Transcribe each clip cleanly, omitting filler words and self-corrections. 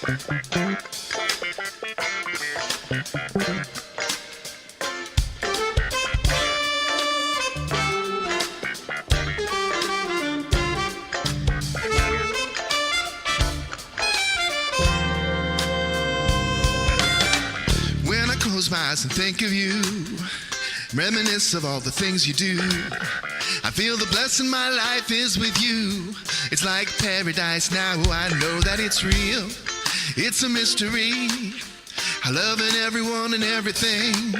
When I close my eyes and think of you, reminisce of all the things you do, I feel the blessing my life is with you. It's like paradise now, I know that it's real. It's a mystery, I love everyone and everything.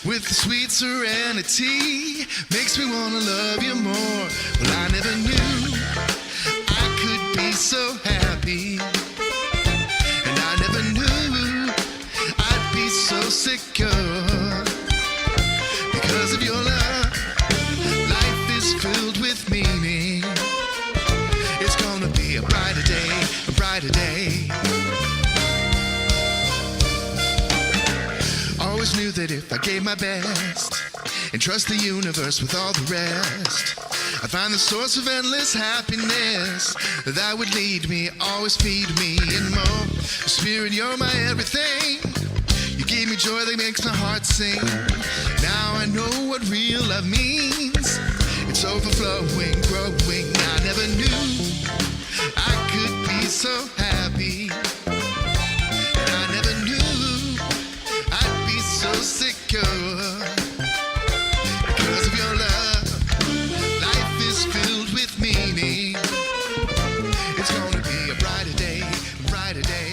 With the sweet serenity, makes me wanna love you more. Well, I never knew I could be so happy, and I never knew I'd be so secure. Because of your love, life is filled with meaning. It's gonna be a brighter day, a brighter day. Always knew that if I gave my best and trust the universe with all the rest, I'd find the source of endless happiness that would lead me, always feed me and more. Spirit, you're my everything. You give me joy that makes my heart sing. Now I know what real love means. It's overflowing, growing. I never knew I could be so happy, and I never knew I'd be so secure. Because of your love, life is filled with meaning. It's gonna be a brighter day, a brighter day.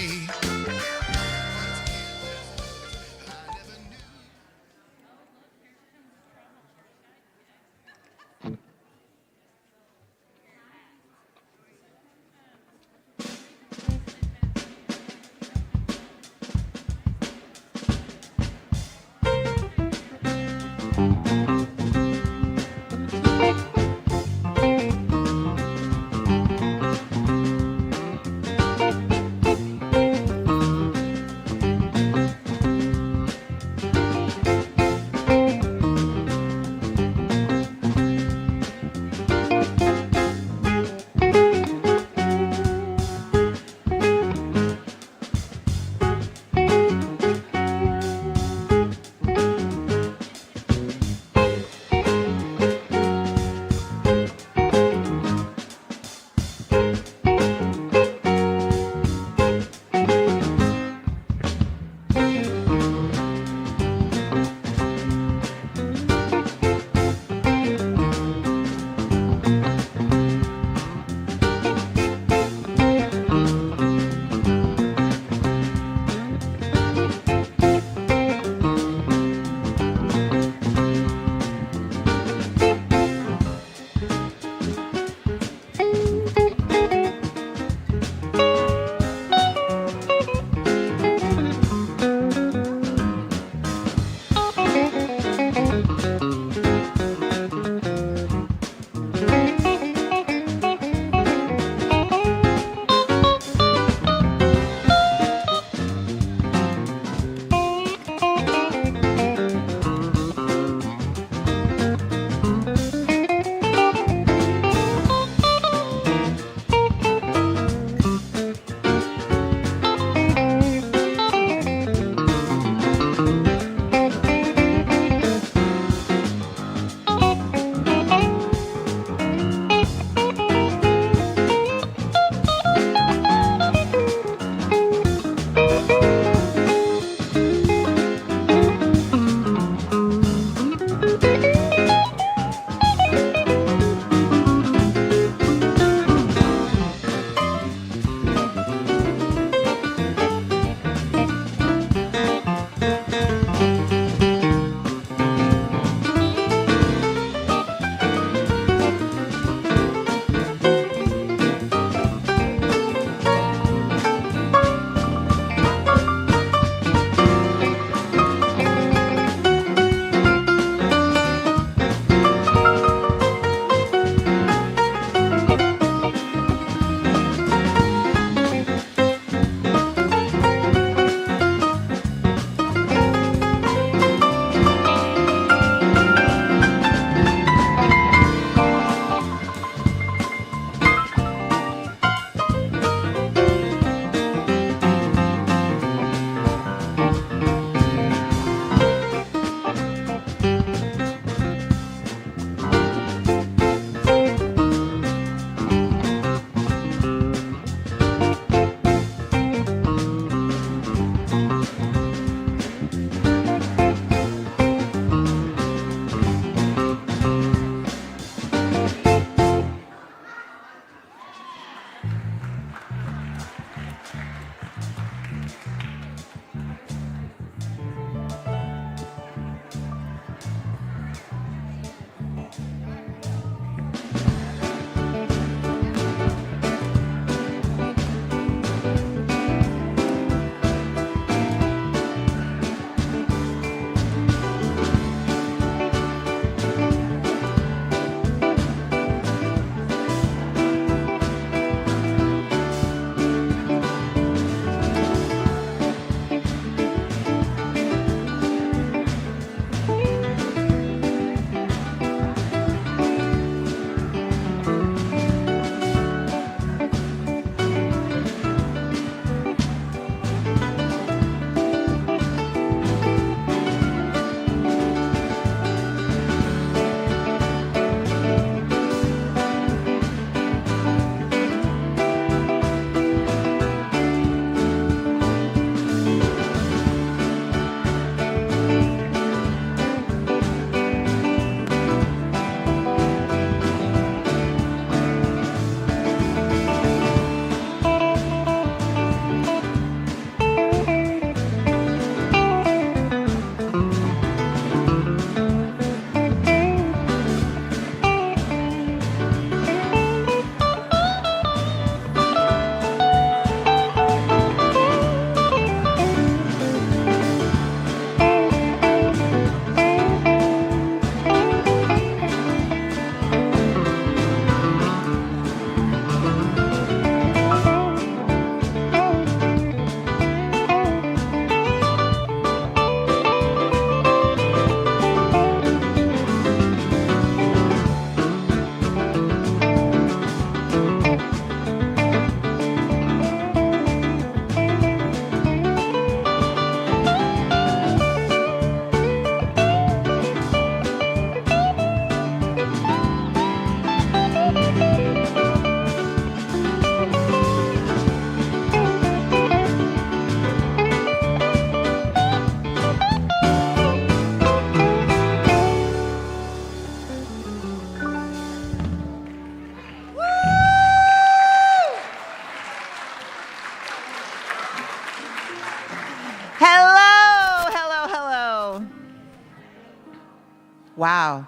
Wow.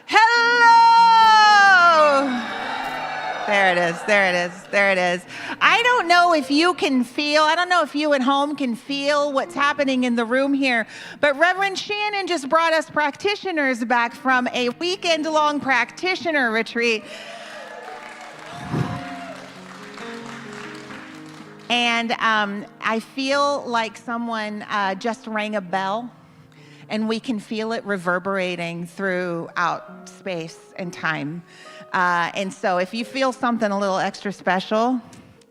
Hello! There it is, there it is, there it is. I don't know if you can feel, I don't know if you at home can feel what's happening in the room here, but Reverend Shannon just brought us practitioners back from a weekend-long practitioner retreat. And I feel like someone just rang a bell, and we can feel it reverberating throughout space and time. And so if you feel something a little extra special,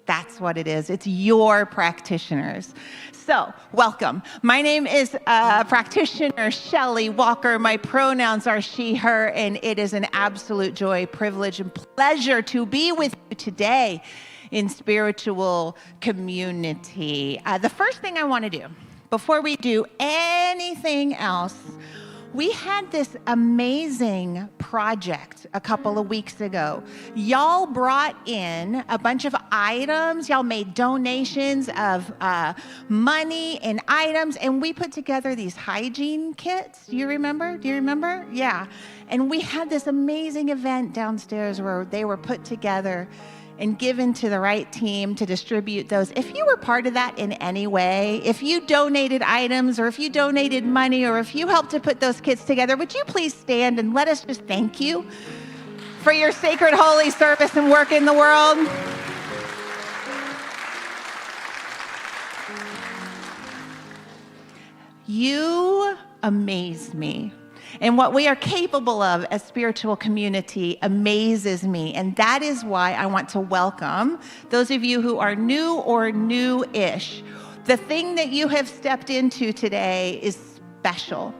that's what it is. It's your practitioners. So welcome. My name is practitioner Shelley Walker. My pronouns are she, her, and it is an absolute joy, privilege, and pleasure to be with you today in spiritual community. The first thing I want to do before we do anything else, we had this amazing project a couple of weeks ago. Y'all brought in a bunch of items. Y'all made donations of money and items, and we put together these hygiene kits. Do you remember? Yeah. And we had this amazing event downstairs where they were put together and given to the right team to distribute those. If you were part of that in any way, if you donated items or if you donated money or if you helped to put those kits together, would you please stand and let us just thank you for your sacred holy service and work in the world? You amaze me. And what we are capable of as spiritual community amazes me. And that is why I want to welcome those of you who are new or new-ish. The thing that you have stepped into today is special.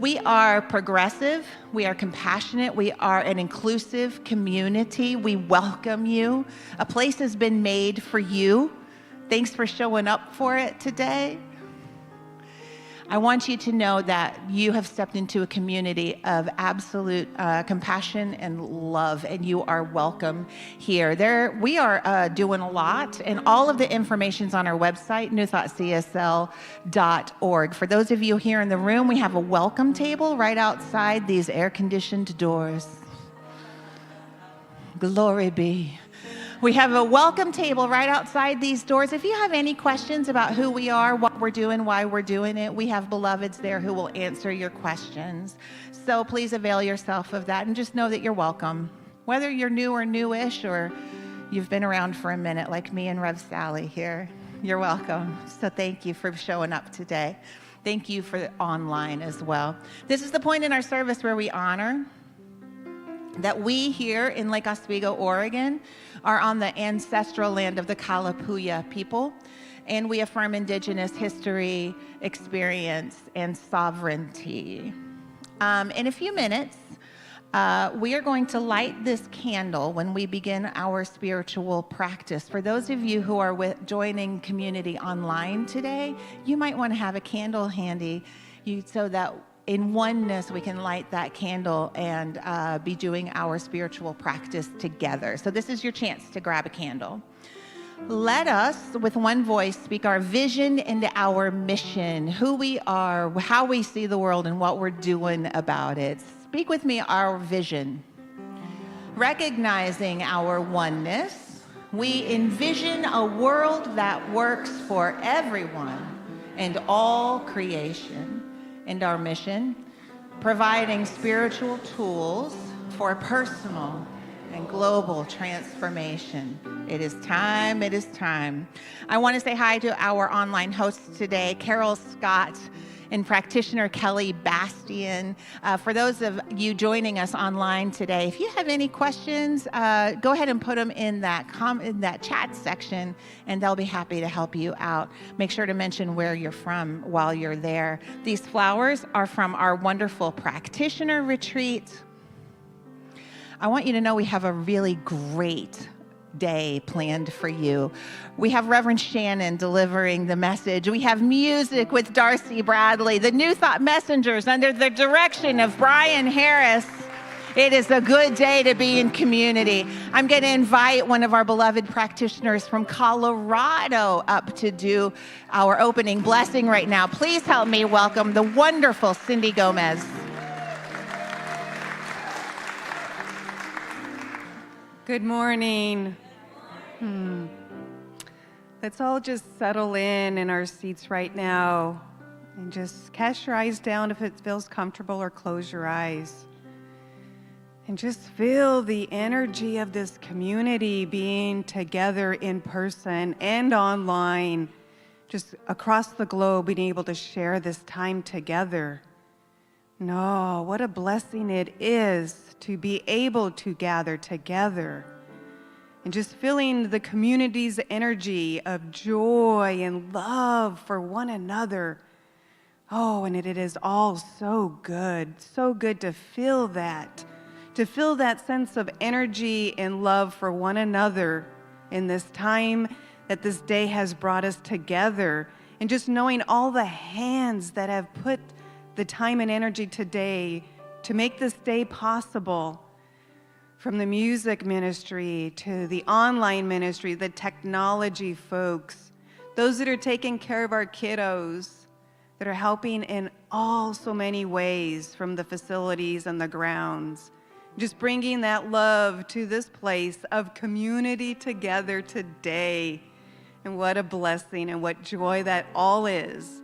We are progressive. We are compassionate. We are an inclusive community. We welcome you. A place has been made for you. Thanks for showing up for it today. I want you to know that you have stepped into a community of absolute compassion and love, and you are welcome here. We are doing a lot, and all of the information's on our website, newthoughtcsl.org. For those of you here in the room, we have a welcome table right outside these air-conditioned doors. Glory be. We have a welcome table right outside these doors. If you have any questions about who we are, what we're doing, why we're doing it, we have beloveds there who will answer your questions. So please avail yourself of that and just know that you're welcome. Whether you're new or newish or you've been around for a minute like me and Rev Sally here, you're welcome. So thank you for showing up today. Thank you for online as well. This is the point in our service where we honor that we here in Lake Oswego, Oregon, are on the ancestral land of the Kalapuya people, and we affirm indigenous history, experience, and sovereignty. In a few minutes, we are going to light this candle when we begin our spiritual practice. For those of you who are joining community online today, you might want to have a candle handy so that in oneness, we can light that candle and be doing our spiritual practice together. So this is your chance to grab a candle. Let us, with one voice, speak our vision into our mission, who we are, how we see the world, and what we're doing about it. Speak with me our vision. Recognizing our oneness, we envision a world that works for everyone and all creation. And our mission, providing spiritual tools for personal and global transformation. It is time, it is time. I want to say hi to our online hosts today, Carol Scott and practitioner Kelly Bastian. For those of you joining us online today, if you have any questions, go ahead and put them in that chat section, and they'll be happy to help you out. Make sure to mention where you're from while you're there. These flowers are from our wonderful practitioner retreat. I want you to know we have a really great day planned for you. We have Reverend Shannon delivering the message. We have music with Darcy Bradley, the New Thought Messengers under the direction of Brian Harris. It is a good day to be in community. I'm going to invite one of our beloved practitioners from Colorado up to do our opening blessing right now. Please help me welcome the wonderful Cindy Gomez. Good morning. Let's all just settle in our seats right now and just cast your eyes down if it feels comfortable, or close your eyes. And just feel the energy of this community being together in person and online, just across the globe, being able to share this time together. No, what a blessing it is to be able to gather together and just feeling the community's energy of joy and love for one another. Oh, and it is all so good to feel that sense of energy and love for one another in this time that this day has brought us together, and just knowing all the hands that have put the time and energy today to make this day possible, from the music ministry to the online ministry, the technology folks, those that are taking care of our kiddos, that are helping in all so many ways from the facilities and the grounds, just bringing that love to this place of community together today. And what a blessing and what joy that all is.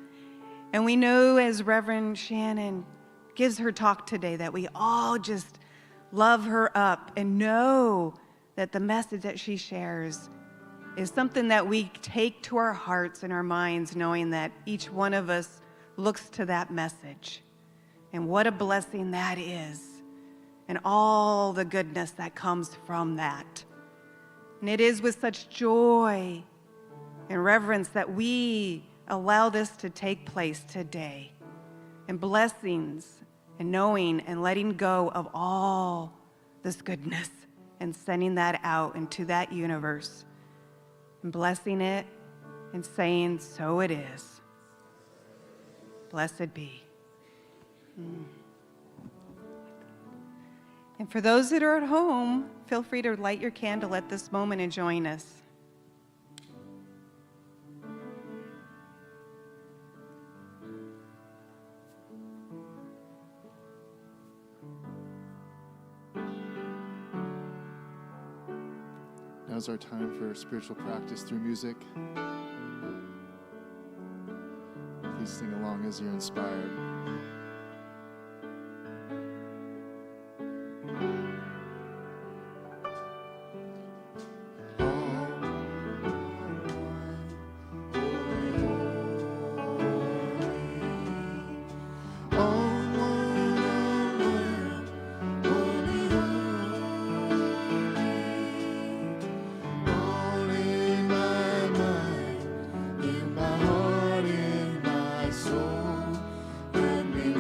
And we know, as Reverend Shannon gives her talk today, that we all just love her up and know that the message that she shares is something that we take to our hearts and our minds, knowing that each one of us looks to that message. And what a blessing that is, and all the goodness that comes from that. And it is with such joy and reverence that we allow this to take place today, and blessings, and knowing and letting go of all this goodness and sending that out into that universe and blessing it and saying, so it is. Blessed be. And for those that are at home, feel free to light your candle at this moment and join us. Now's our time for spiritual practice through music. Please sing along as you're inspired. In my heart, in my soul, let me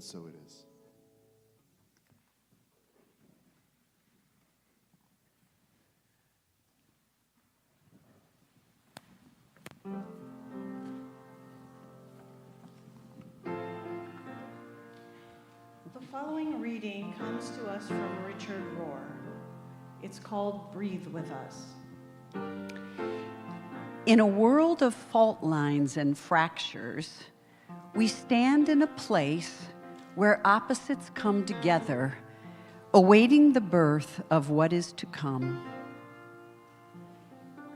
and so it is. The following reading comes to us from Richard Rohr. It's called Breathe With Us. In a world of fault lines and fractures, we stand in a place where opposites come together, awaiting the birth of what is to come.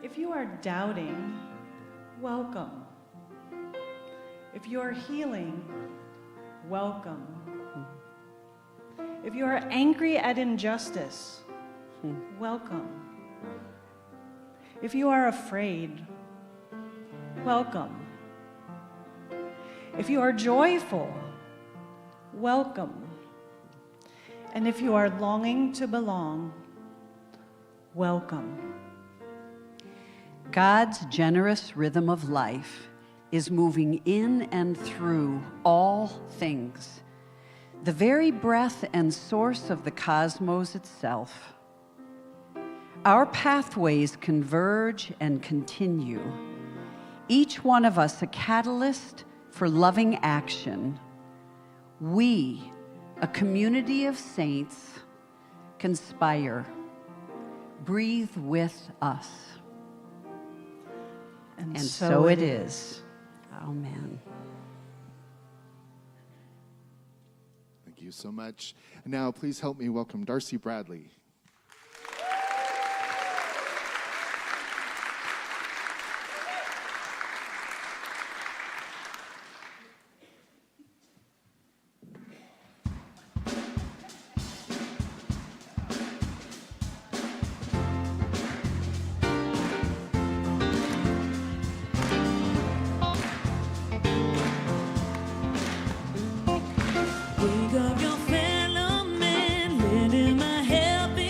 If you are doubting, welcome. If you are healing, welcome. If you are angry at injustice, welcome. If you are afraid, welcome. If you are joyful, welcome. And if you are longing to belong, welcome. God's generous rhythm of life is moving in and through all things, the very breath and source of the cosmos itself. Our pathways converge and continue, each one of us a catalyst for loving action. We, a community of saints, conspire. Breathe with us. And so it is. Amen. Thank you so much. And now please help me welcome Darcy Bradley. Wake up your fellow man, lend him a helping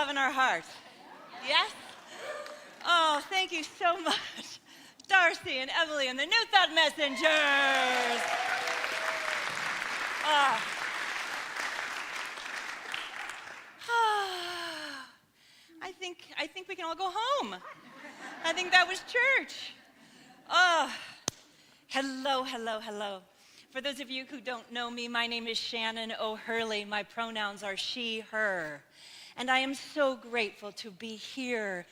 love in our heart? Yes? Oh, thank you so much, Darcy and Emily and the New Thought Messengers. I think we can all go home. I think that was church. Oh, hello, hello, hello. For those of you who don't know me, my name is Shannon O'Hurley. My pronouns are she, her. And I am so grateful to be here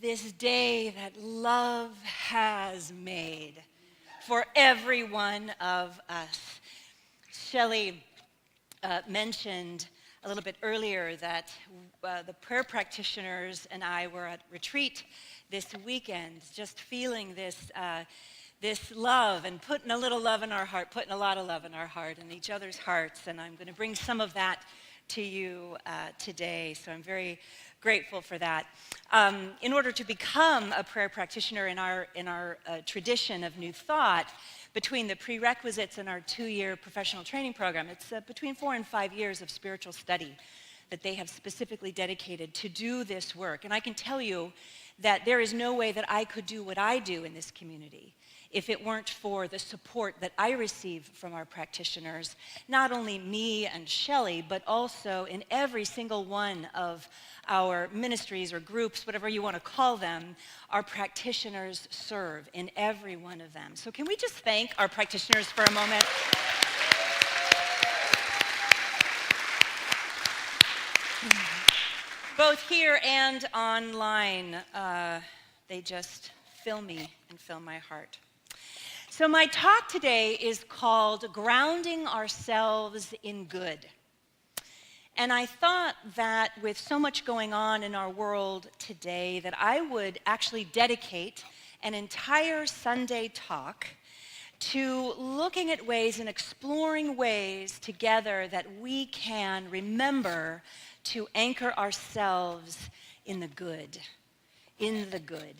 this day that love has made for every one of us. Shelley mentioned a little bit earlier that the prayer practitioners and I were at retreat this weekend, just feeling this love and putting a little love in our heart, putting a lot of love in our heart and each other's hearts. And I'm going to bring some of that to you today. So I'm very grateful for that. In order to become a prayer practitioner in our tradition of New Thought, between the prerequisites in our 2-year professional training program, it's between 4 and 5 years of spiritual study that they have specifically dedicated to do this work. And I can tell you that there is no way that I could do what I do in this community if it weren't for the support that I receive from our practitioners, not only me and Shelley, but also in every single one of our ministries or groups, whatever you want to call them, our practitioners serve in every one of them. So can we just thank our practitioners for a moment? Both here and online, they just fill me and fill my heart. So my talk today is called Grounding Ourselves in Good. And I thought that with so much going on in our world today that I would actually dedicate an entire Sunday talk to looking at ways and exploring ways together that we can remember to anchor ourselves in the good, in the good.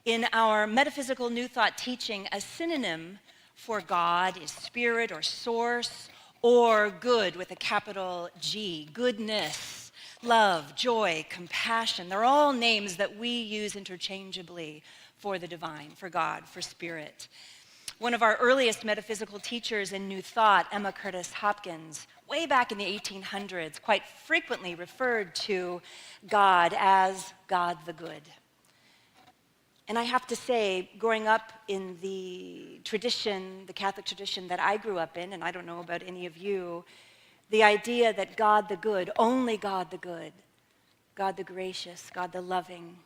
In our metaphysical New Thought teaching, a synonym for God is spirit or source or good with a capital G, goodness, love, joy, compassion. They're all names that we use interchangeably for the divine, for God, for spirit. One of our earliest metaphysical teachers in New Thought, Emma Curtis Hopkins, way back in the 1800s, quite frequently referred to God as God the Good. And I have to say, growing up in the tradition, the Catholic tradition that I grew up in, and I don't know about any of you, the idea that God the good, only God the good, God the gracious, God the loving,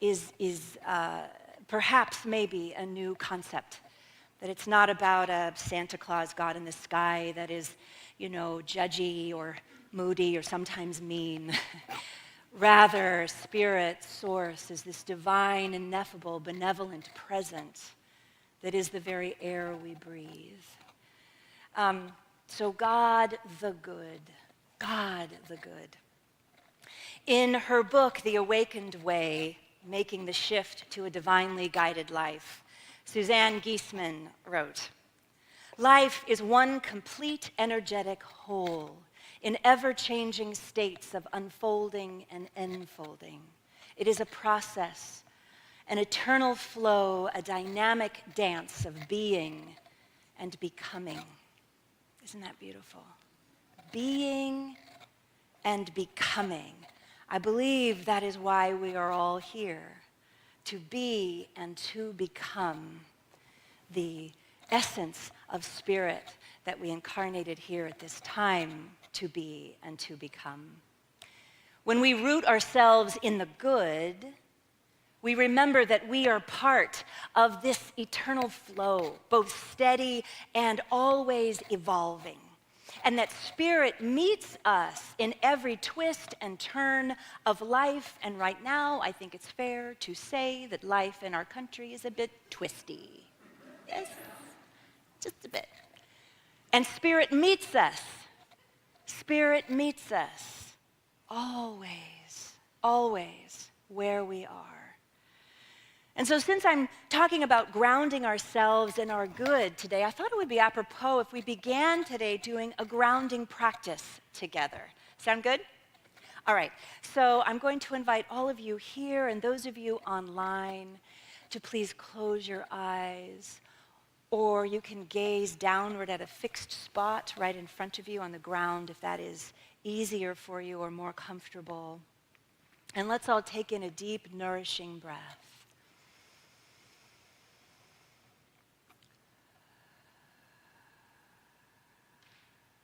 is perhaps maybe a new concept. That it's not about a Santa Claus God in the sky that is, judgy or moody or sometimes mean. Rather, spirit, source, is this divine, ineffable, benevolent presence that is the very air we breathe. So God the good, God the good. In her book, The Awakened Way, Making the Shift to a Divinely Guided Life, Suzanne Giesemann wrote, "Life is one complete energetic whole, in ever-changing states of unfolding and enfolding. It is a process, an eternal flow, a dynamic dance of being and becoming." Isn't that beautiful? Being and becoming. I believe that is why we are all here, to be and to become the essence of spirit that we incarnated here at this time to be and to become. When we root ourselves in the good, we remember that we are part of this eternal flow, both steady and always evolving, and that spirit meets us in every twist and turn of life. And right now, I think it's fair to say that life in our country is a bit twisty. Yes, just a bit. And spirit meets us. Spirit meets us always, always where we are. And so since I'm talking about grounding ourselves in our good today, I thought it would be apropos if we began today doing a grounding practice together. Sound good? All right, so I'm going to invite all of you here and those of you online to please close your eyes, or you can gaze downward at a fixed spot right in front of you on the ground if that is easier for you or more comfortable. And let's all take in a deep, nourishing breath.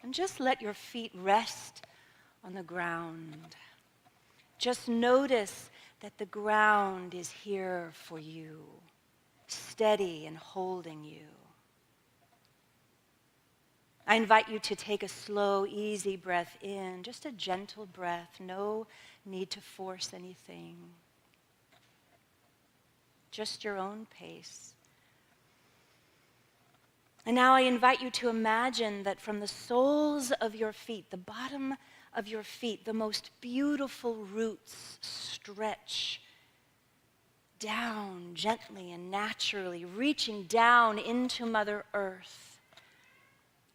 And just let your feet rest on the ground. Just notice that the ground is here for you, steady and holding you. I invite you to take a slow, easy breath in, just a gentle breath, no need to force anything. Just your own pace. And now I invite you to imagine that from the soles of your feet, the bottom of your feet, the most beautiful roots stretch down gently and naturally, reaching down into Mother Earth.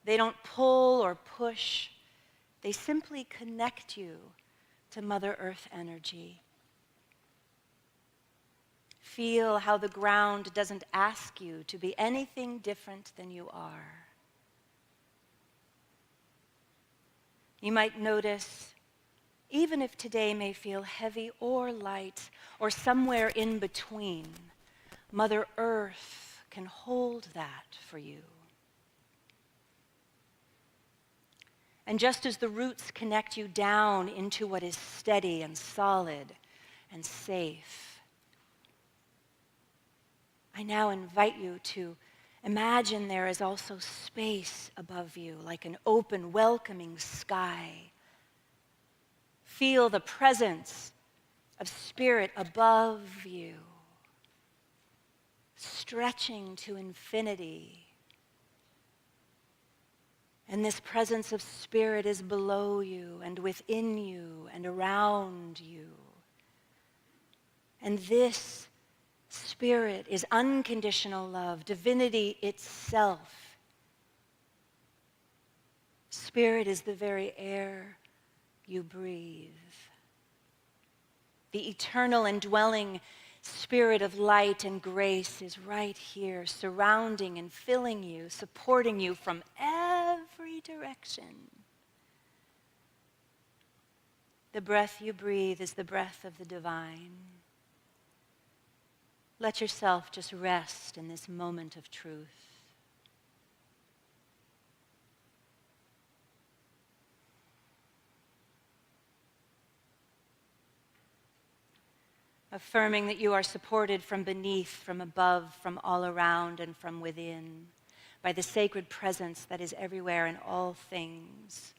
They don't pull or push. They simply connect you to Mother Earth energy. Feel how the ground doesn't ask you to be anything different than you are. You might notice, even if today may feel heavy or light, or somewhere in between, Mother Earth can hold that for you. And just as the roots connect you down into what is steady and solid and safe, I now invite you to imagine there is also space above you, like an open, welcoming sky. Feel the presence of Spirit above you, stretching to infinity. And this presence of Spirit is below you and within you and around you. And this Spirit is unconditional love, divinity itself. Spirit is the very air you breathe. The eternal and dwelling Spirit of light and grace is right here, surrounding and filling you, supporting you from every direction. The breath you breathe is the breath of the divine. Let yourself just rest in this moment of truth. Affirming that you are supported from beneath, from above, from all around, and from within by the sacred presence that is everywhere in all things.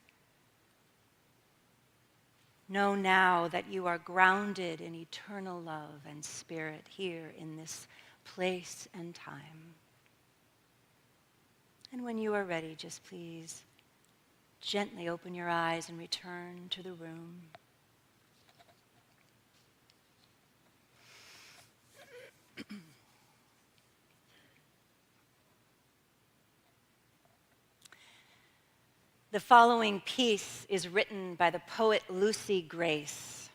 Know now that you are grounded in eternal love and Spirit here in this place and time. And when you are ready, just please gently open your eyes and return to the room. The following piece is written by the poet Lucy Grace.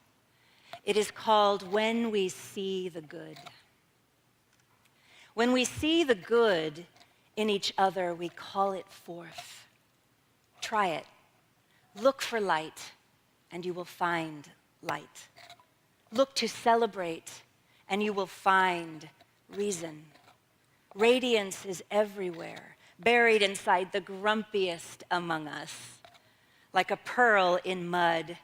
It is called When We See the Good. When we see the good in each other, we call it forth. Try it. Look for light, and you will find light. Look to celebrate, and you will find reason. Radiance is everywhere, buried inside the grumpiest among us, like a pearl in mud,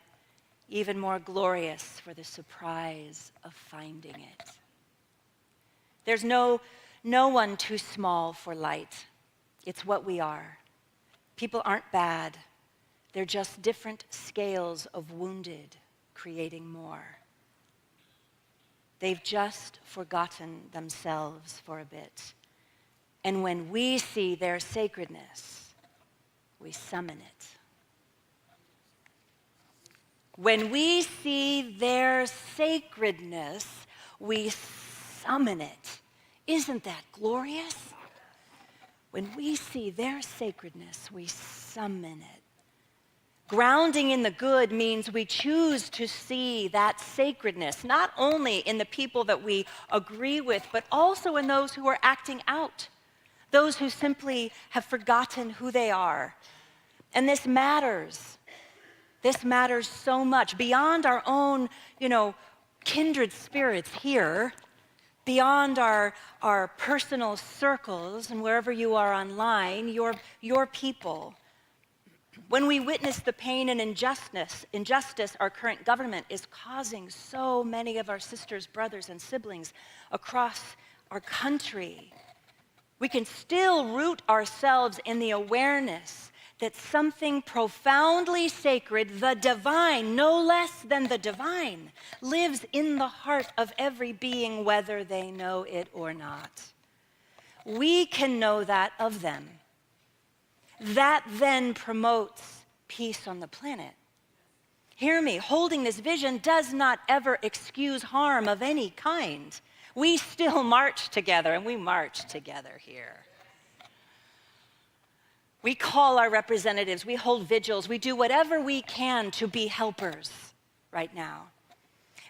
even more glorious for the surprise of finding it. There's no one too small for light. It's what we are. People aren't bad. They're just different scales of wounded, creating more. They've just forgotten themselves for a bit. And when we see their sacredness, we summon it. When we see their sacredness, we summon it. Isn't that glorious? When we see their sacredness, we summon it. Grounding in the good means we choose to see that sacredness, not only in the people that we agree with, but also in those who are acting out, those who simply have forgotten who they are. And this matters. This matters so much beyond our own, kindred spirits here, beyond our personal circles and wherever you are online, your people. When we witness the pain and injustice our current government is causing so many of our sisters, brothers, and siblings across our country, we can still root ourselves in the awareness that something profoundly sacred, the divine, no less than the divine, lives in the heart of every being, whether they know it or not. We can know that of them. That then promotes peace on the planet. Hear me, holding this vision does not ever excuse harm of any kind. We still march together, and we march together here. We call our representatives, we hold vigils, we do whatever we can to be helpers right now.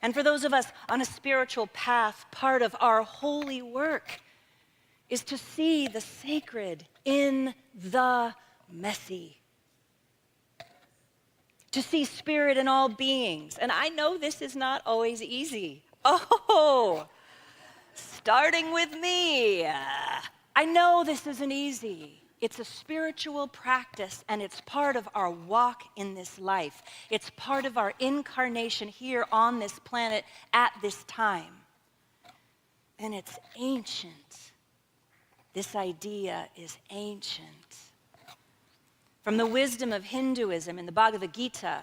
And for those of us on a spiritual path, part of our holy work is to see the sacred in the messy. To see spirit in all beings. And I know this is not always easy. Oh, starting with me. I know this isn't easy. It's a spiritual practice, and it's part of our walk in this life. It's part of our incarnation here on this planet at this time. And it's ancient. This idea is ancient. From the wisdom of Hinduism in the Bhagavad Gita,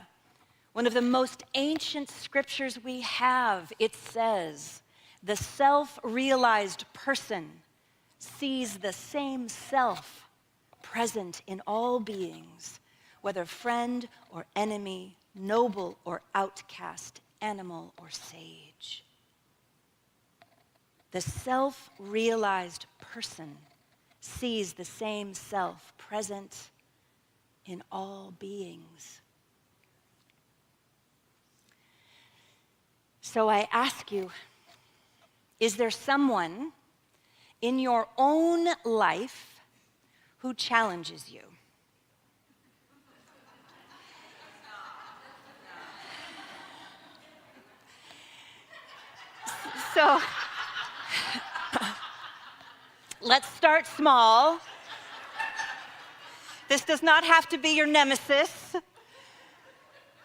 one of the most ancient scriptures we have, it says, the self-realized person sees the same self present in all beings, whether friend or enemy, noble or outcast, animal or sage. The self-realized person sees the same self present in all beings. So I ask you, is there someone in your own life who challenges you? So, let's start small. This does not have to be your nemesis,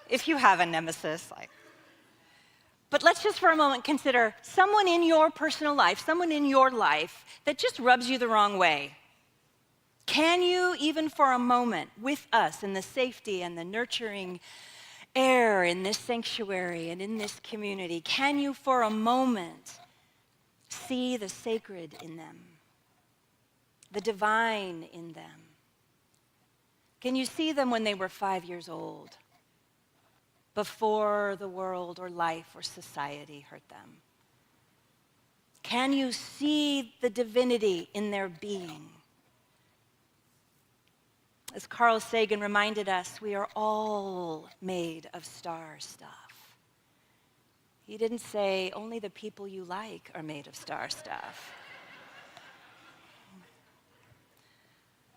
if you have a nemesis. But let's just for a moment consider someone in your personal life, someone in your life that just rubs you the wrong way. Can you, even for a moment, with us in the safety and the nurturing air in this sanctuary and in this community, can you for a moment see the sacred in them, the divine in them? Can you see them when they were 5 years old, before the world or life or society hurt them? Can you see the divinity in their being? As Carl Sagan reminded us, we are all made of star stuff. He didn't say only the people you like are made of star stuff.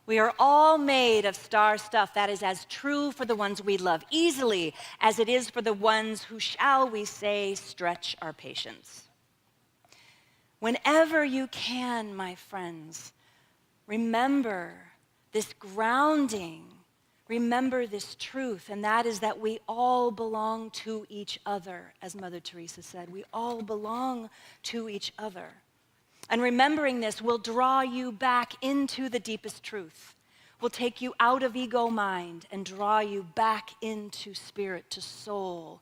We are all made of star stuff. That is as true for the ones we love easily as it is for the ones who, shall we say, stretch our patience. Whenever you can, my friends, remember this grounding, remember this truth, and that is that we all belong to each other, as Mother Teresa said. We all belong to each other. And remembering this will draw you back into the deepest truth, will take you out of ego mind and draw you back into spirit, to soul,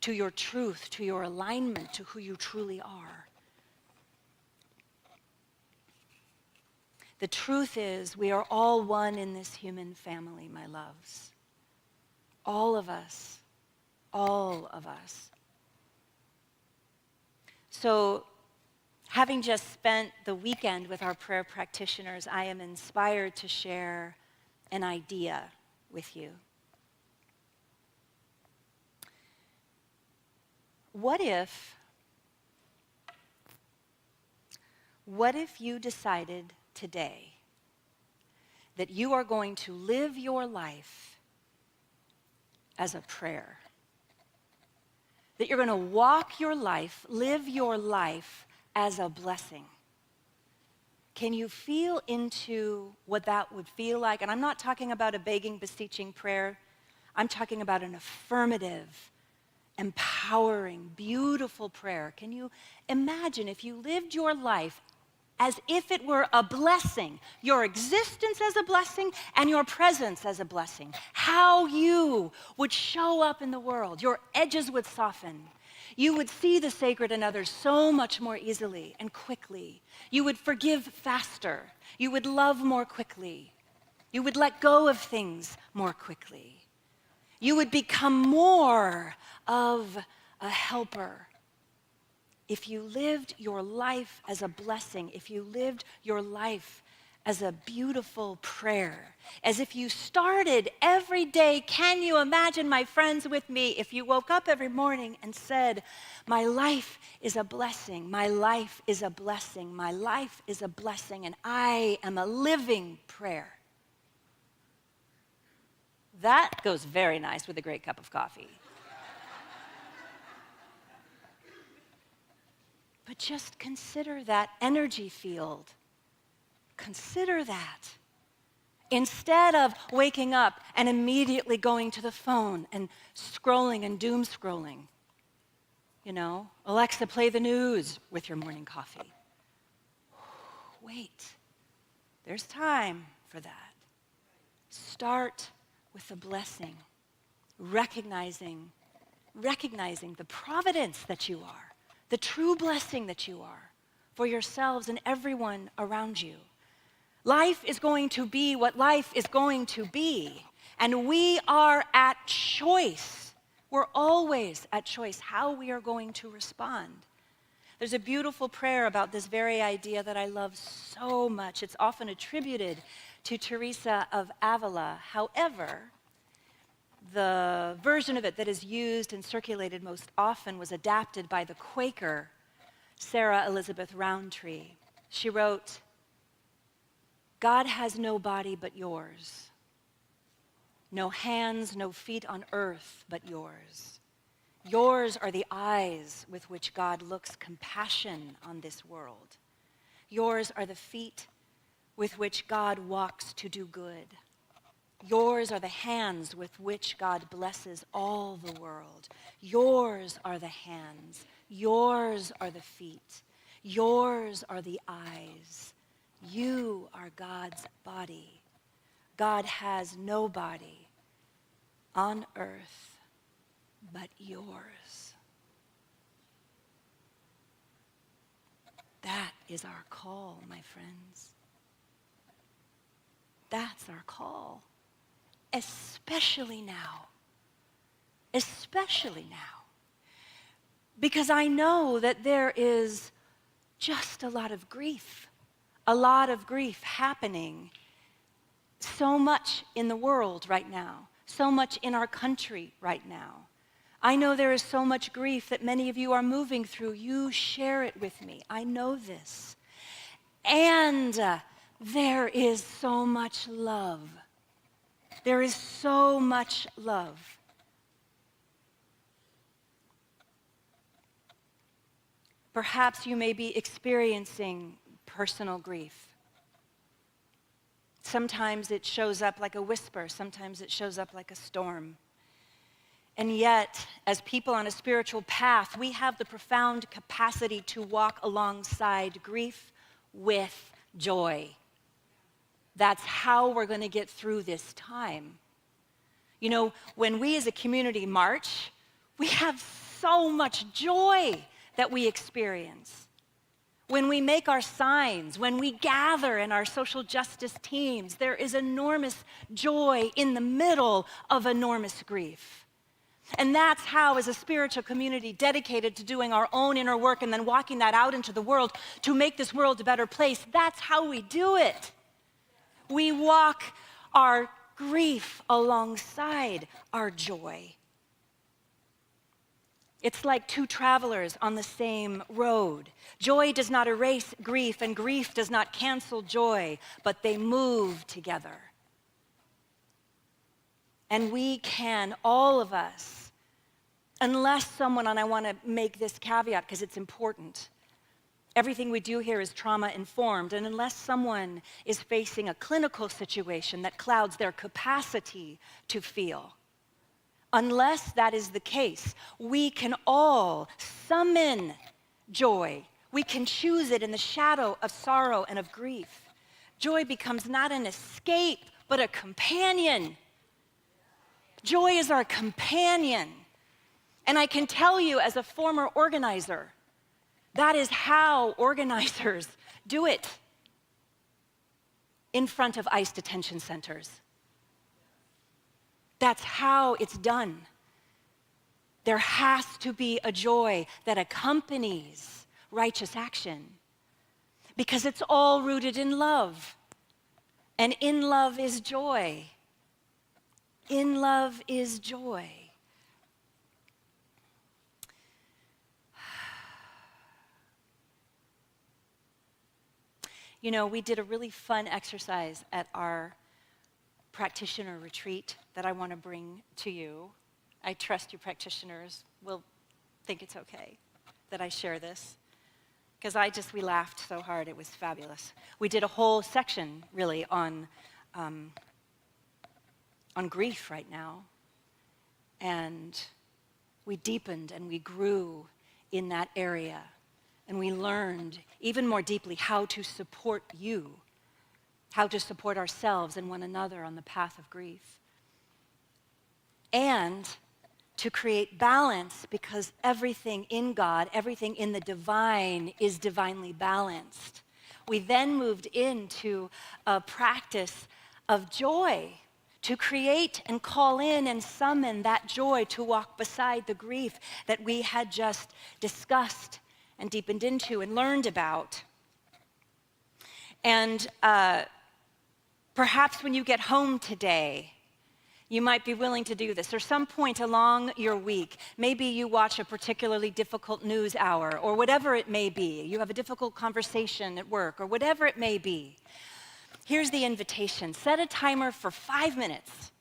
to your truth, to your alignment, to who you truly are. The truth is, we are all one in this human family, my loves. All of us. All of us. So, having just spent the weekend with our prayer practitioners, I am inspired to share an idea with you. what if you decided today that you are going to live your life as a prayer? That you're going to walk your life, live your life as a blessing. Can you feel into what that would feel like? And I'm not talking about a begging, beseeching prayer. I'm talking about an affirmative, empowering, beautiful prayer. Can you imagine if you lived your life as if it were a blessing, your existence as a blessing and your presence as a blessing, how you would show up in the world, your edges would soften. You would see the sacred in others so much more easily and quickly. You would forgive faster. You would love more quickly. You would let go of things more quickly. You would become more of a helper. If you lived your life as a blessing, if you lived your life as a beautiful prayer, as if you started every day, can you imagine, my friends, with me, if you woke up every morning and said, my life is a blessing, my life is a blessing, my life is a blessing, and I am a living prayer. That goes very nice with a great cup of coffee. But just consider that energy field. Consider that. Instead of waking up and immediately going to the phone and scrolling and doom scrolling, Alexa, play the news with your morning coffee. Wait, there's time for that. Start with the blessing, recognizing the providence that you are, the true blessing that you are for yourselves and everyone around you. Life is going to be what life is going to be, and we are at choice. We're always at choice how we are going to respond. There's a beautiful prayer about this very idea that I love so much. It's often attributed to Teresa of Avila. However, the version of it that is used and circulated most often was adapted by the Quaker Sarah Elizabeth Roundtree. She wrote, God has no body but yours, no hands, no feet on earth but yours. Yours are the eyes with which God looks compassion on this world. Yours are the feet with which God walks to do good. Yours are the hands with which God blesses all the world. Yours are the hands. Yours are the feet. Yours are the eyes. You are God's body. God has no body on earth but yours. That is our call, my friends. That's our call. Especially now. Especially now. Because I know that there is just a lot of grief happening. So much in the world right now. So much in our country right now. I know there is so much grief that many of you are moving through. You share it with me. I know this. And there is so much love. There is so much love. Perhaps you may be experiencing personal grief. Sometimes it shows up like a whisper. Sometimes it shows up like a storm. And yet, as people on a spiritual path, we have the profound capacity to walk alongside grief with joy. That's how we're going to get through this time. When we as a community march, we have so much joy that we experience. When we make our signs, when we gather in our social justice teams, there is enormous joy in the middle of enormous grief. And that's how, as a spiritual community dedicated to doing our own inner work and then walking that out into the world to make this world a better place, that's how we do it. We walk our grief alongside our joy. It's like two travelers on the same road. Joy does not erase grief, and grief does not cancel joy, but they move together. And we can, all of us, unless someone, and I want to make this caveat because it's important, everything we do here is trauma-informed, and unless someone is facing a clinical situation that clouds their capacity to feel, unless that is the case, we can all summon joy. We can choose it in the shadow of sorrow and of grief. Joy becomes not an escape, but a companion. Joy is our companion. And I can tell you as a former organizer, that is how organizers do it in front of ICE detention centers. That's how it's done. There has to be a joy that accompanies righteous action because it's all rooted in love. And in love is joy. In love is joy. You know, we did a really fun exercise at our practitioner retreat that I want to bring to you. I trust you practitioners will think it's okay that I share this, because we laughed so hard, it was fabulous. We did a whole section really on grief right now, and we deepened and we grew in that area, and we learned even more deeply how to support you, how to support ourselves and one another on the path of grief. And to create balance, because everything in God, everything in the divine is divinely balanced. We then moved into a practice of joy, to create and call in and summon that joy to walk beside the grief that we had just discussed and deepened into and learned about. And perhaps when you get home today, you might be willing to do this, or some point along your week. Maybe you watch a particularly difficult news hour, or whatever it may be. You have a difficult conversation at work, or whatever it may be. Here's the invitation. Set a timer for 5 minutes.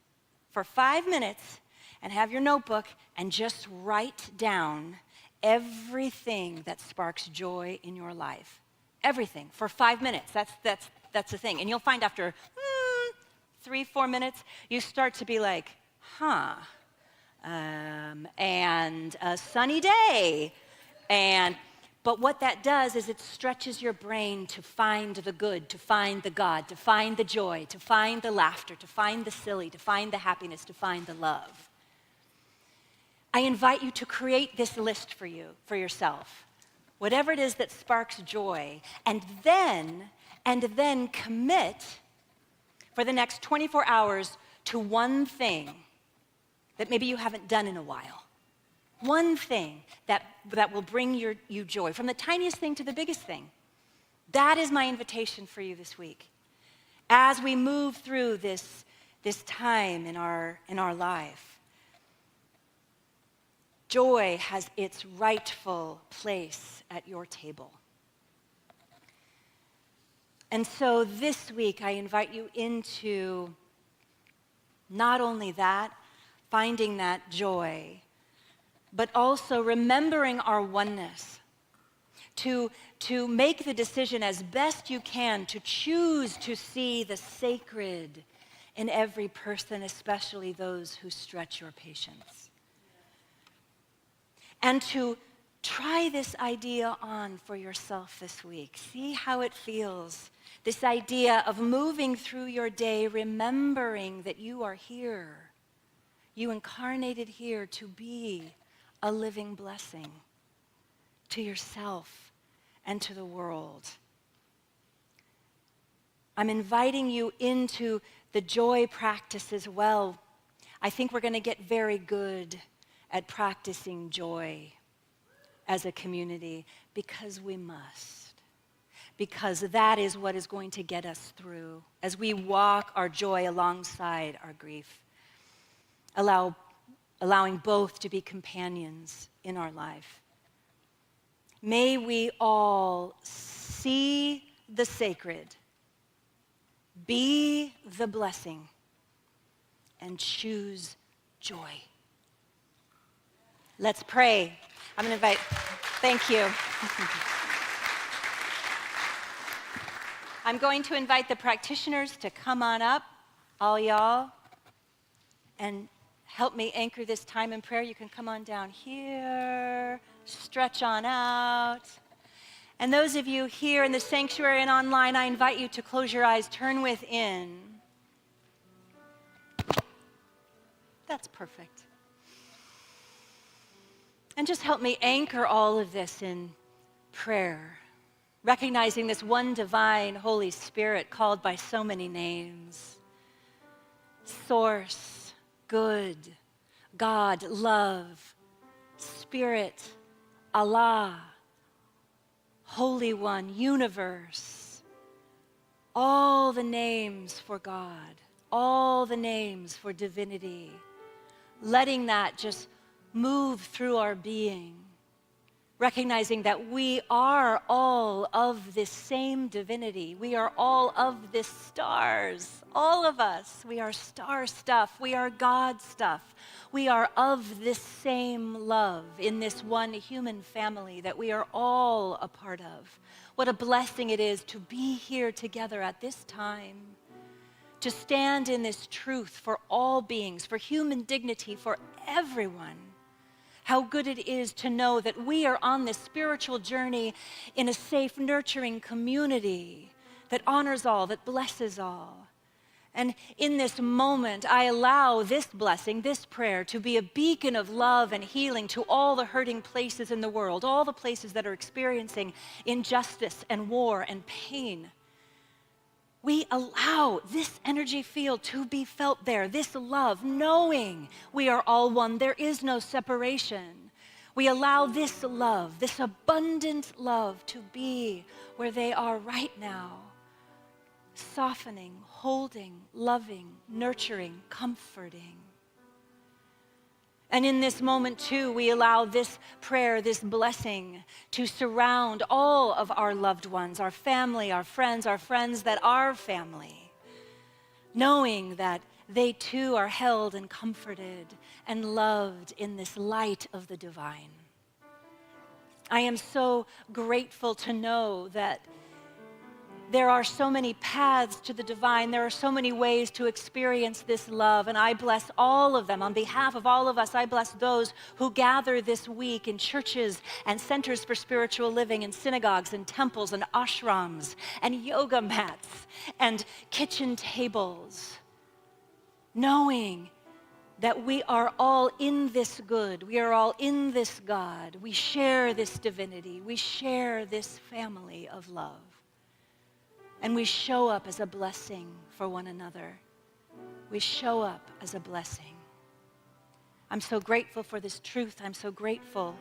For 5 minutes, and have your notebook, and just write down everything that sparks joy in your life. Everything, for 5 minutes. That's the thing. And you'll find after 3-4 minutes, you start to be like, and a sunny day. But what that does is it stretches your brain to find the good, to find the God, to find the joy, to find the laughter, to find the silly, to find the happiness, to find the love. I invite you to create this list for yourself, whatever it is that sparks joy, and then commit for the next 24 hours to one thing that maybe you haven't done in a while. One thing that will bring you joy, from the tiniest thing to the biggest thing. That is my invitation for you this week. As we move through this time in our life, joy has its rightful place at your table. And so this week, I invite you into not only that, finding that joy, but also remembering our oneness, to make the decision as best you can to choose to see the sacred in every person, especially those who stretch your patience. And to try this idea on for yourself this week. See how it feels. This idea of moving through your day, remembering that you are here. You incarnated here to be a living blessing to yourself and to the world. I'm inviting you into the joy practice as well. I think we're going to get very good at practicing joy as a community because we must. Because that is what is going to get us through as we walk our joy alongside our grief. Allowing both to be companions in our life. May we all see the sacred, be the blessing, and choose joy. Let's pray. I'm going to invite, thank you. I'm going to invite the practitioners to come on up, all y'all, and help me anchor this time in prayer. You can come on down here, stretch on out. And those of you here in the sanctuary and online, I invite you to close your eyes, turn within. That's perfect. And just help me anchor all of this in prayer, recognizing this one divine Holy Spirit called by so many names. Source, good, God, love, Spirit, Allah, Holy One, universe. All the names for God, all the names for divinity. Letting that just move through our being, recognizing that we are all of this same divinity. We are all of this stars, all of us. We are star stuff. We are God stuff. We are of this same love in this one human family that we are all a part of. What a blessing it is to be here together at this time, to stand in this truth for all beings, for human dignity, for everyone. How good it is to know that we are on this spiritual journey in a safe, nurturing community that honors all, that blesses all. And in this moment, I allow this blessing, this prayer, to be a beacon of love and healing to all the hurting places in the world, all the places that are experiencing injustice and war and pain. We allow this energy field to be felt there, this love, knowing we are all one. There is no separation. We allow this love, this abundant love, to be where they are right now, softening, holding, loving, nurturing, comforting. And in this moment, too, we allow this prayer, this blessing, to surround all of our loved ones, our family, our friends that are family, knowing that they too are held and comforted and loved in this light of the divine. I am so grateful to know that there are so many paths to the divine. There are so many ways to experience this love, and I bless all of them. On behalf of all of us, I bless those who gather this week in churches and centers for spiritual living, in synagogues and temples and ashrams and yoga mats and kitchen tables, knowing that we are all in this good. We are all in this God. We share this divinity. We share this family of love. And we show up as a blessing for one another. We show up as a blessing. I'm so grateful for this truth. I'm so grateful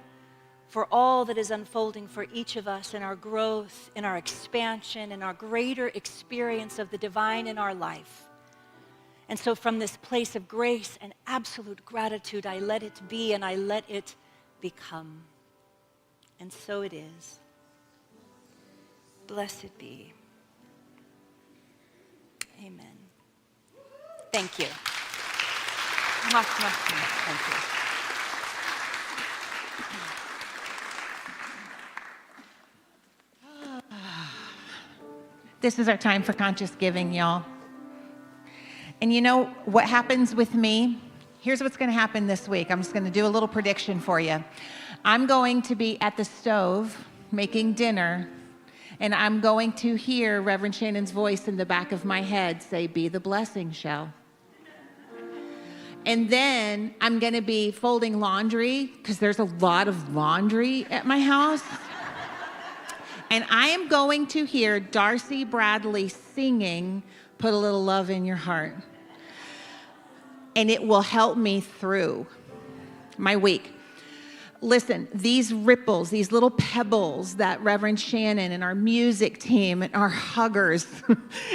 for all that is unfolding for each of us in our growth, in our expansion, in our greater experience of the divine in our life. And so from this place of grace and absolute gratitude, I let it be and I let it become. And so it is. Blessed be. Amen. Thank you. Thank you. This is our time for conscious giving, y'all. And you know what happens with me? Here's what's going to happen this week. I'm just going to do a little prediction for you. I'm going to be at the stove making dinner, and I'm going to hear Reverend Shannon's voice in the back of my head say, "Be the blessing, Shell." And then I'm going to be folding laundry, because there's a lot of laundry at my house. And I am going to hear Darcy Bradley singing, "Put a Little Love in Your Heart." And it will help me through my week. Listen, these ripples, these little pebbles that Reverend Shannon and our music team and our huggers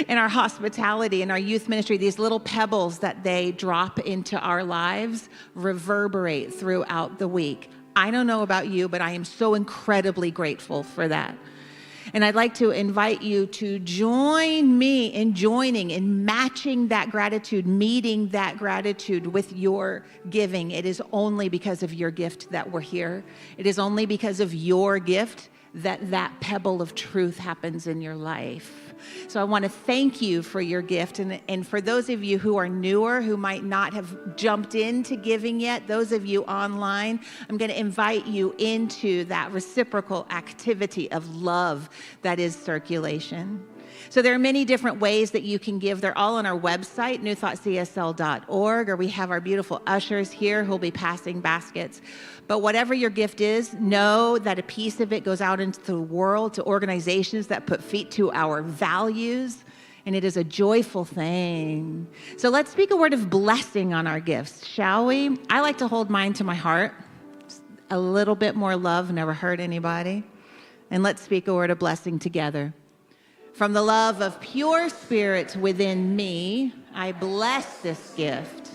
and our hospitality and our youth ministry, these little pebbles that they drop into our lives reverberate throughout the week. I don't know about you, but I am so incredibly grateful for that. And I'd like to invite you to join me in joining and matching that gratitude, meeting that gratitude with your giving. It is only because of your gift that we're here. It is only because of your gift that that pebble of truth happens in your life. So I want to thank you for your gift. And for those of you who are newer, who might not have jumped into giving yet, those of you online, I'm going to invite you into that reciprocal activity of love that is circulation. So there are many different ways that you can give. They're all on our website, newthoughtcsl.org, or we have our beautiful ushers here who'll be passing baskets. But whatever your gift is, know that a piece of it goes out into the world to organizations that put feet to our values, and it is a joyful thing. So let's speak a word of blessing on our gifts, shall we? I like to hold mine to my heart. A little bit more love never hurt anybody. And let's speak a word of blessing together. From the love of pure spirit within me, I bless this gift.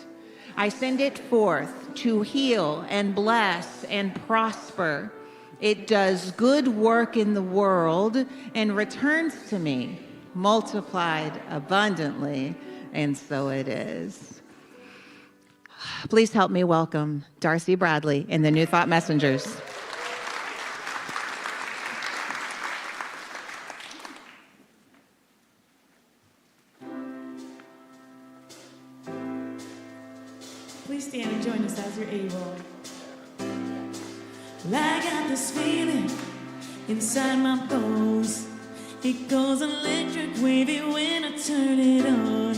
I send it forth to heal and bless and prosper. It does good work in the world and returns to me, multiplied abundantly, and so it is. Please help me welcome Darcy Bradley and the New Thought Messengers. Please stand and join us as you're able. Well, I got this feeling inside my bones. It goes electric wavy when I turn it on.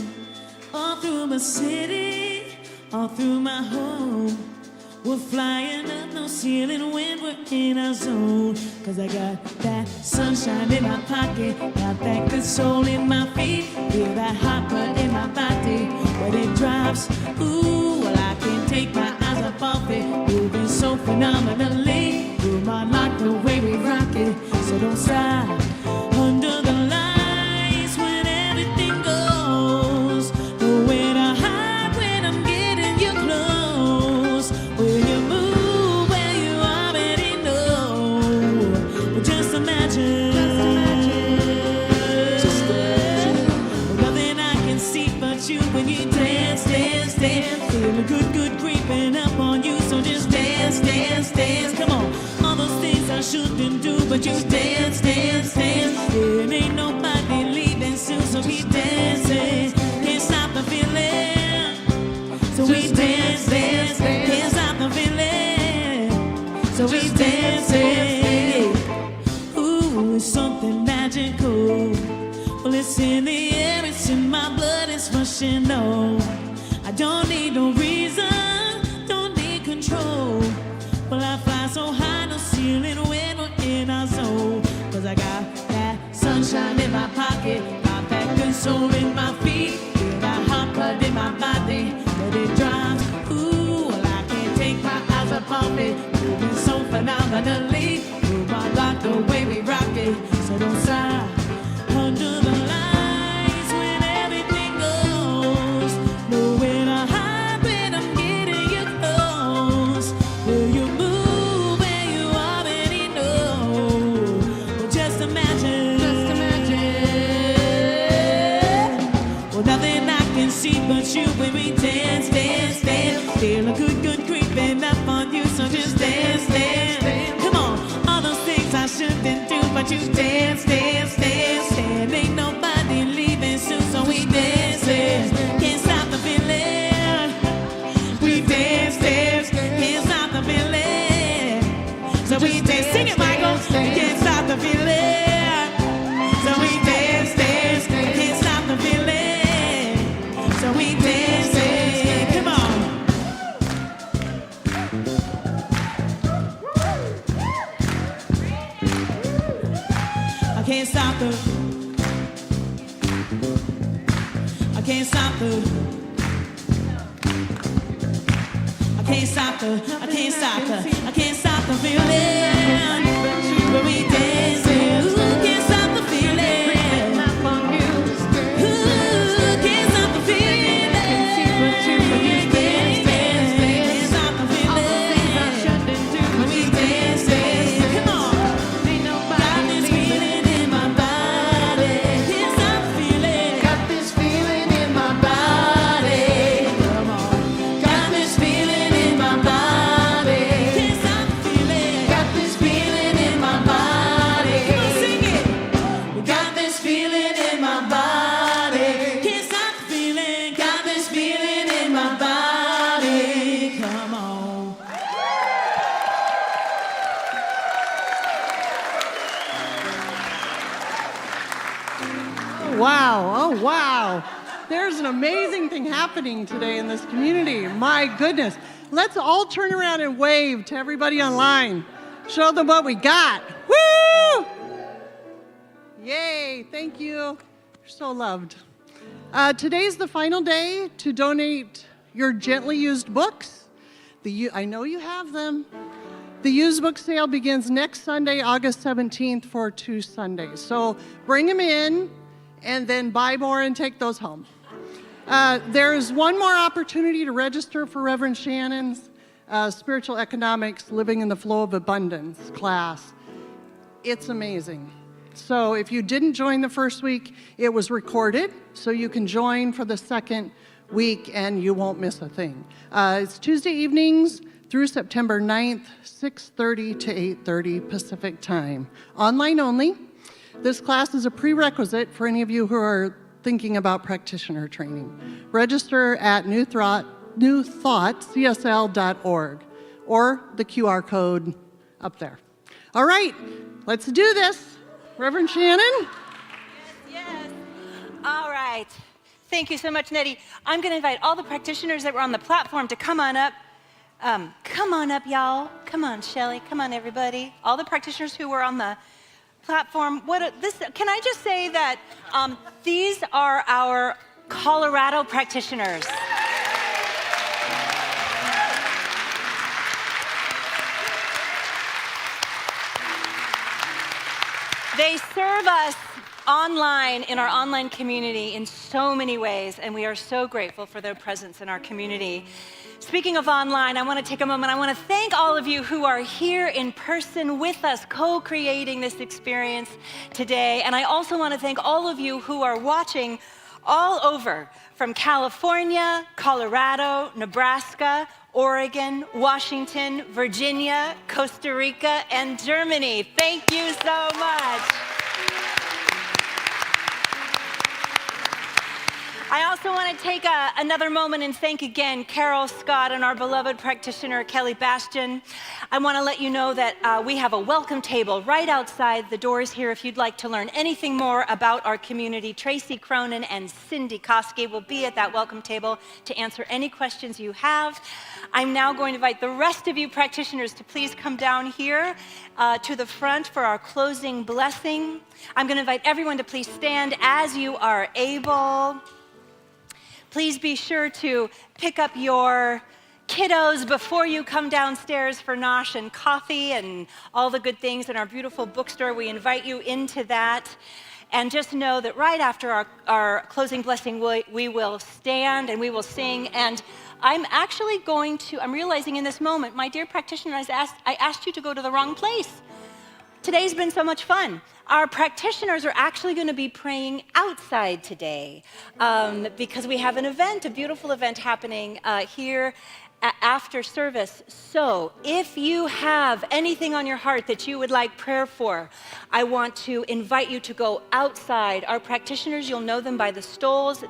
All through my city, all through my home. We're flying up no ceiling when we're in our zone. Cause I got that sunshine in my pocket, got that good soul in my feet, feel that hot blood in my body when it drops. Ooh, well I can't take my eyes up off it, moving so phenomenally. You're my like the way we rock it, so don't stop. Under the lights when everything goes, nowhere to hide when I'm getting you close. Will you move where you already know? Well, just imagine. Well, nothing I can see but you when you dance, dance, dance. Feel a good, good creeping up on you, so just dance, dance, dance. Come on, all those things I shouldn't do, but you dance, dance, dance. There ain't nobody leaving soon, so keep dancing. Can't stop the feeling, so we dance, dance. Can't stop the feeling, so we dancing. Ooh, it's something magical. Well, it's in the air, it's in my blood, it's rushing on. I don't need no reason, don't need control. Well, I fly so high, no ceiling when we're in our zone. Cause I got that sunshine in my pocket, got that good soul in my feet, feel that hot blood in my body when it drops. Ooh, well I can't take my eyes up off it, moving so phenomenally. You're my like the way we rock it, so don't stop. Under the lights when everything goes, nowhere to hide when I'm getting you close. Will you move where you already know? Well, just imagine. Just imagine. Well, nothing I can see but you when we dance, dance, dance. Feel a good, good creeping up on you, so just dance, dance, dance. Come on, all those things I shouldn't do, but you dance, dance, dance. And ain't nobody leaving soon, so we dancing. Can't stop the feeling. We dance, dance. Can't stop the feeling. So we dance. Sing it, Michael. We can't stop the feeling. So we dance, dance. Can't stop the feeling. So we dancing. Come on. I can't stop the. I can't stop the. I can't stop the. I can't stop the. I can't stop the feeling. When we dancing, ooh, can't stop the feeling. Ooh, can't stop the feeling. Can't stop the feeling. When we Oh, wow. There's an amazing thing happening today in this community. My goodness. Let's all turn around and wave to everybody online. Show them what we got. Woo! Yay, thank you. You're so loved. Today's the final day to donate your gently used books. I know you have them. The used book sale begins next Sunday, August 17th for 2 Sundays. So bring them in and then buy more and take those home. There's one more opportunity to register for Reverend Shannon's Spiritual Economics Living in the Flow of Abundance class. It's amazing. So if you didn't join the first week, it was recorded, so you can join for the second week and you won't miss a thing. It's Tuesday evenings through September 9th, 6:30 to 8:30 Pacific time. Online only. This class is a prerequisite for any of you who are thinking about practitioner training. Register at newthoughtcsl.org or the QR code up there. All right, let's do this. Reverend Shannon? Yes. All right. Thank you so much, Nettie. I'm going to invite all the practitioners that were on the platform to come on up. Come on up, y'all. Come on, Shelly. Come on, everybody. All the practitioners who were on the platform. Can I just say that these are our Colorado practitioners. They serve us online in our online community in so many ways, and we are so grateful for their presence in our community. Speaking of online, I want to take a moment. I want to thank all of you who are here in person with us, co-creating this experience today. And I also want to thank all of you who are watching all over from California, Colorado, Nebraska, Oregon, Washington, Virginia, Costa Rica, and Germany. Thank you so much. I also want to take another moment and thank again Carol Scott and our beloved practitioner, Kelly Bastian. I want to let you know that we have a welcome table right outside the doors here if you'd like to learn anything more about our community. Tracy Cronin and Cindy Koski will be at that welcome table to answer any questions you have. I'm now going to invite the rest of you practitioners to please come down here to the front for our closing blessing. I'm going to invite everyone to please stand as you are able. Please be sure to pick up your kiddos before you come downstairs for nosh and coffee and all the good things in our beautiful bookstore. We invite you into that. And just know that right after our closing blessing, we will stand and we will sing. And I'm realizing in this moment, my dear practitioner, I asked you to go to the wrong place. Today's been so much fun. Our practitioners are actually going to be praying outside today because we have an event, a beautiful event happening here after service. So if you have anything on your heart that you would like prayer for, I want to invite you to go outside. Our practitioners, you'll know them by the stoles.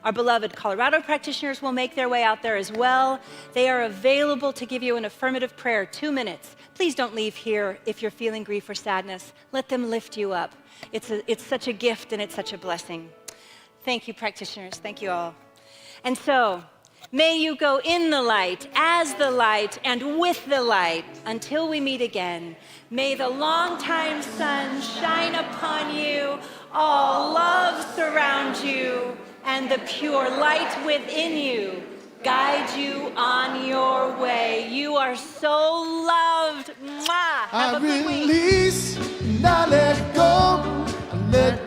Our beloved Colorado practitioners will make their way out there as well. They are available to give you an affirmative prayer, 2 minutes. Please don't leave here if you're feeling grief or sadness. Let them lift you up. It's such a gift and it's such a blessing. Thank you, practitioners. Thank you all. And so, may you go in the light, as the light, and with the light until we meet again. May the longtime sun shine upon you, all love surround you, and the pure light within you guide you on your way. You are so loved. Mwah. Have a good week. Release and I let go. I let